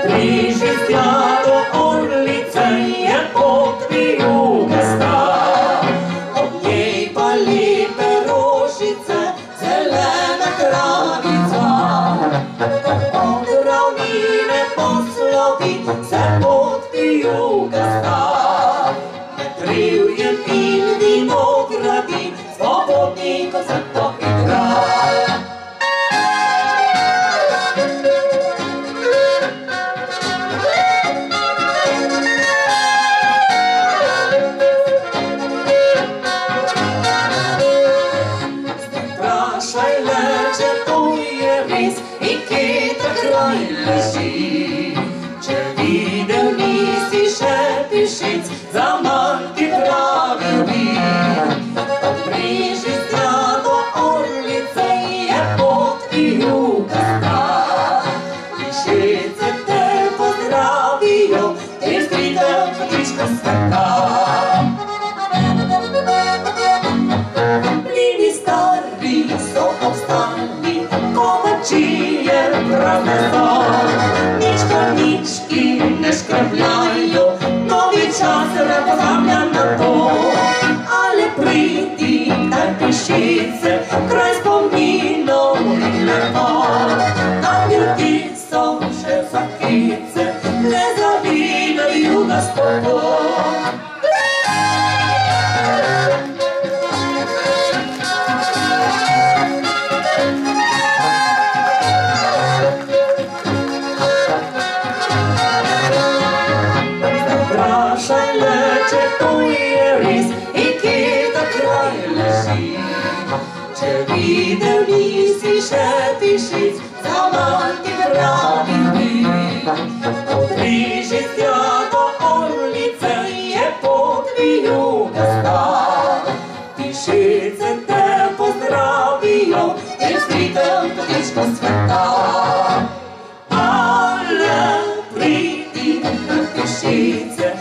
Prižistja do orlice je pot vijugasta, ob njej pa lepe rožice, zelena kravica. Od ravnine poslovi se pot vijugasta, med drevjem in vinogradi, svobodnikov se to igra. Če videl nisi še pišic, zaman ti pravil bi. Od Prižistja do orlice je pot vijugasta, pišice te pozdravijo, te skrite kotička sveta. Mlini stari so obstali, kovačije prazne so, nički ne škrbljajo, novi čas pozablja na to. Ale pridi, daj pišice, kraj spominov in lepo. Tam ljudi so še za kice, le zavidajo jugasto to. Če videl nisi še pišic, zaman ti pravil bi. Od Prižistja do orlice je pot vijugasta, pišice te pozdravijo, te skrite kotička sveta. Ale pridi, pišice,